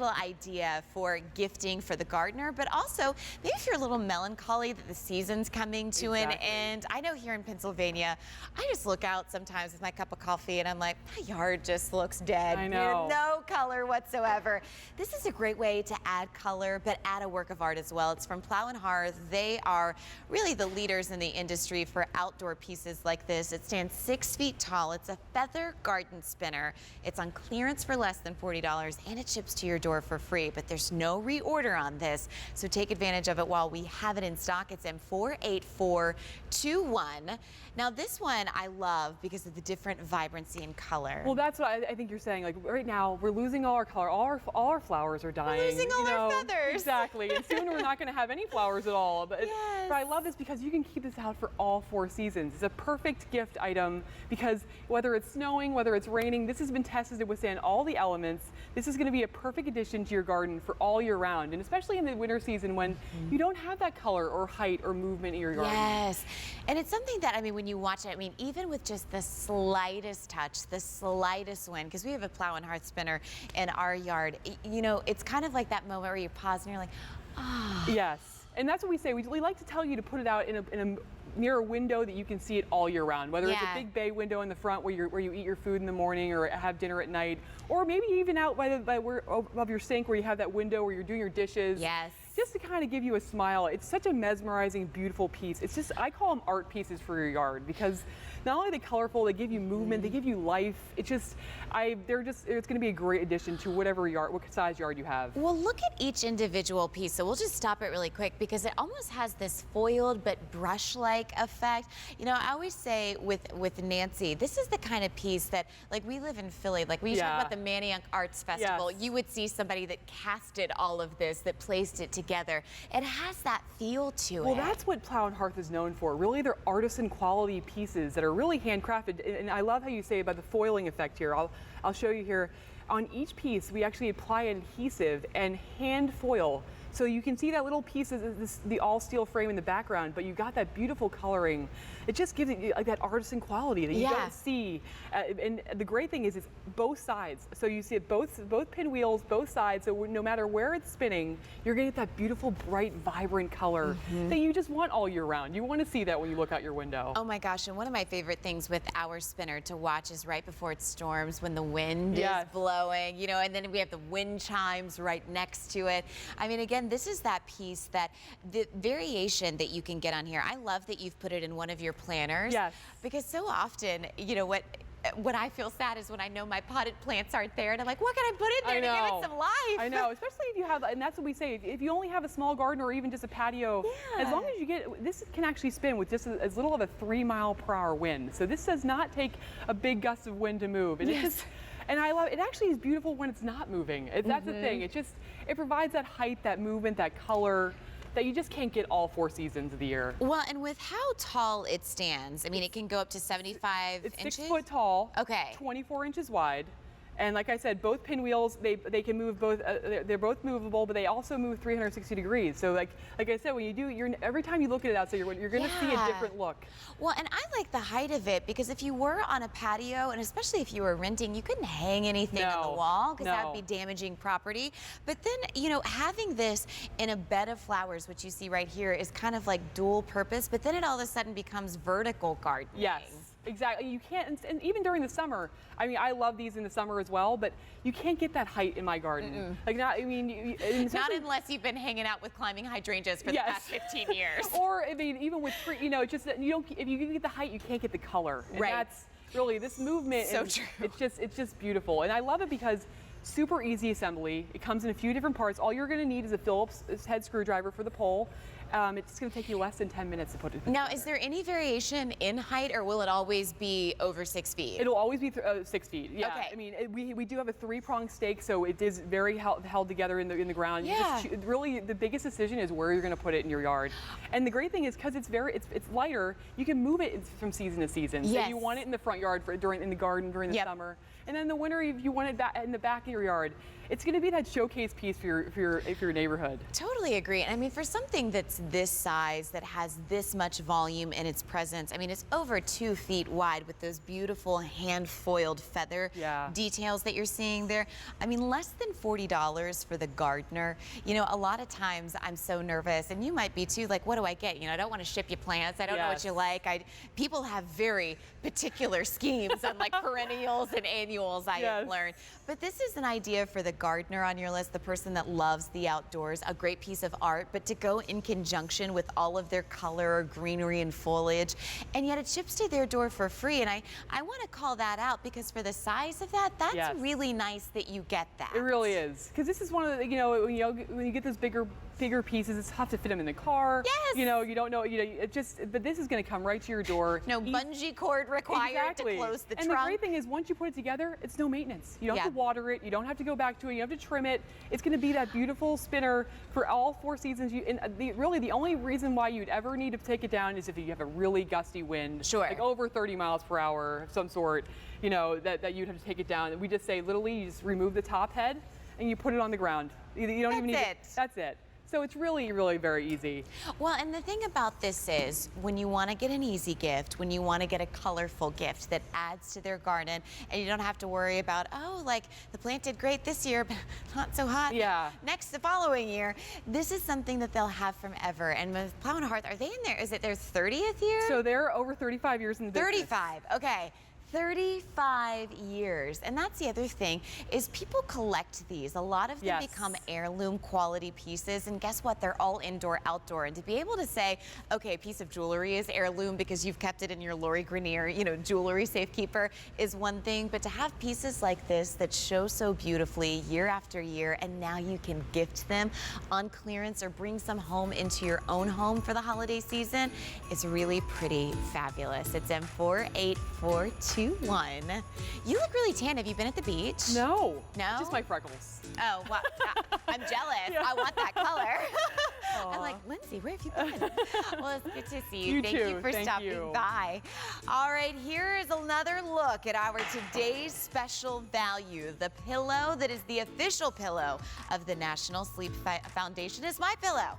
little idea for gifting for the gardener, but also maybe if you're a little melancholy that the season's coming to an end. I know here in Pennsylvania, I just look out sometimes with my cup of coffee and I'm like, my yard just looks dead. I know. No color whatsoever. This is a great way to add color, but add a work of art as well. It's from Plow Hearth. They are really the leaders in the industry for outdoor pieces like this. It stands 6 feet tall. It's a feather garden spinner. It's on clearance for less than $40 and it ships to your door for free, but there's no reorder on this. So take advantage of it while we have it in stock. It's M48421. Now this one I love because of the different vibrancy and color. Well, that's what I think you're saying. Like right now, we're losing all our color. All our flowers are dying. We're losing all our feathers. Exactly. And soon we're not going to have any flowers at all. But, yes. but I love this because you can keep this out for all 4 seasons. It's a perfect gift item because whether it's snowing, whether it's raining, this has been tested to withstand all the elements. This is going to be a perfect addition to your garden for all year round, and especially in the winter season when you don't have that color or height or movement in your garden. Yes, and it's something that, I mean, when you watch it, I mean, even with just the slightest touch, the slightest wind, because we have a Plow Hearth spinner in our yard, you know, it's kind of like that moment where you pause and you're like, ah. Oh. Yes, and that's what we say. We like to tell you to put it out in a near a window that you can see it all year round, whether it's a big bay window in the front where you eat your food in the morning or have dinner at night, or maybe even out above your sink where you have that window where you're doing your dishes. Yes. Just to kind of give you a smile. It's such a mesmerizing, beautiful piece. It's just, I call them art pieces for your yard because not only are they colorful, they give you movement, they give you life. It's just, it's going to be a great addition to what size yard you have. Well, look at each individual piece. So we'll just stop it really quick because it almost has this foiled but brush-like effect. You know, I always say with Nancy, this is the kind of piece that, like, we live in Philly, like when you talk about the Manayunk Arts Festival, you would see somebody that casted all of this, that placed it together. It has that feel to it. Well, that's what Plow Hearth is known for. Really, they're artisan quality pieces that are really handcrafted. And I love how you say about the foiling effect here. I'll show you here. On each piece, we actually apply an adhesive and hand foil. So you can see that little piece of the all steel frame in the background, but you got that beautiful coloring. It just gives it like that artisan quality that you don't see. And the great thing is it's both sides. So you see it both pinwheels, both sides. So no matter where it's spinning, you're gonna get that beautiful, bright, vibrant color that you just want all year round. You want to see that when you look out your window. Oh my gosh, and one of my favorite things with our spinner to watch is right before it storms when the wind is blowing, you know, and then we have the wind chimes right next to it. I mean, again, this is that piece that the variation that you can get on here. I love that you've put it in one of your planters. Yes. Because so often, you know, what I feel sad is when I know my potted plants aren't there and I'm like, what can I put in there to give it some life? I know, especially if you have, and that's what we say, if you only have a small garden or even just a patio, as long as you get, this can actually spin with just as little of a 3-mile-per-hour wind. So this does not take a big gust of wind to move. And it just, and I love it. It actually is beautiful when it's not moving. That's the thing. It provides that height, that movement, that color that you just can't get all 4 seasons of the year. Well, and with how tall it stands, I mean, it can go up to 75 inches? It's 6 foot tall, 24 inches wide. And like I said, both pinwheels, they can move both, they're both movable, but they also move 360 degrees. So like I said, when you do, every time you look at it outside, you're gonna see a different look. Well, and I like the height of it because if you were on a patio, and especially if you were renting, you couldn't hang anything on the wall because that would be damaging property. But then, you know, having this in a bed of flowers, which you see right here, is kind of like dual purpose, but then it all of a sudden becomes vertical gardening. Yes. Exactly. You can't, and even during the summer, I mean, I love these in the summer as well, but you can't get that height in my garden. Like, not, I mean, not unless you've been hanging out with climbing hydrangeas for the past 15 years. Or, I mean, even with tree, you know, it's just that you don't, if you can get the height, you can't get the color. And that's really this movement. So true. It's just beautiful. And I love it because super easy assembly. It comes in a few different parts. All you're going to need is a Phillips head screwdriver for the pole. It's going to take you less than 10 minutes to put it. Now, is there any variation in height, or will it always be over 6 feet? It'll always be 6 feet. Yeah. Okay. I mean, we do have a 3-prong stake, so it is very held together in the ground. Yeah. You just, really, the biggest decision is where you're going to put it in your yard. And the great thing is because it's lighter, you can move it from season to season. Yes. So you want it in the front yard in the garden during the summer. And then in the winter, if you want it in the back of your yard. it's going to be that showcase piece for your neighborhood. Totally agree. And I mean, for something that's this size, that has this much volume in its presence, I mean, it's over 2 feet wide with those beautiful hand-foiled feather details that you're seeing there. I mean, less than $40 for the gardener. You know, a lot of times I'm so nervous, and you might be too, like, what do I get? You know, I don't want to ship you plants. I don't know what you like. People have very particular schemes on like perennials and annuals, I have learned. But this is an idea for the gardener on your list, the person that loves the outdoors, a great piece of art, but to go in conjunction with all of their color, greenery, and foliage, and yet it ships to their door for free. And I want to call that out, because for the size of that, that's really nice that you get that. It really is, because this is one of the, when you get those bigger pieces, it's tough to fit them in the car. Yes. You know, you don't know, it just, but this is going to come right to your door. No bungee cord required to close the trunk. And the great thing is, once you put it together, it's no maintenance. You don't have to water it. You don't have to go back to it. You don't have to trim it. It's going to be that beautiful spinner for all 4 seasons. And really, the only reason why you'd ever need to take it down is if you have a really gusty wind, like over 30 miles per hour of some sort, you know, that you'd have to take it down. And we just say, literally, you just remove the top head and you put it on the ground. You don't even need it. That's it. So it's really, really very easy. Well, and the thing about this is, when you want to get an easy gift, when you want to get a colorful gift that adds to their garden, and you don't have to worry about, oh, like the plant did great this year, but not so hot next the following year, this is something that they'll have from ever. And with Plow Hearth, are they in there? Is it their 30th year? So they're over 35 years in the business. 35, okay. 35 years. And that's the other thing, is people collect these. A lot of them become heirloom quality pieces, and guess what? They're all indoor, outdoor. And to be able to say, okay, a piece of jewelry is heirloom because you've kept it in your Lori Grenier, you know, jewelry safekeeper, is one thing, but to have pieces like this that show so beautifully year after year, and now you can gift them on clearance or bring some home into your own home for the holiday season, it's really pretty fabulous. It's M48421. You look really tan. Have you been at the beach? No. No? Just my freckles. Oh, well, I'm jealous. I want that color. I'm like, Lindsay, where have you been? Well, it's good to see you. Thank you for stopping by. All right, here is another look at our today's special value. The pillow that is the official pillow of the National Sleep Foundation is my pillow.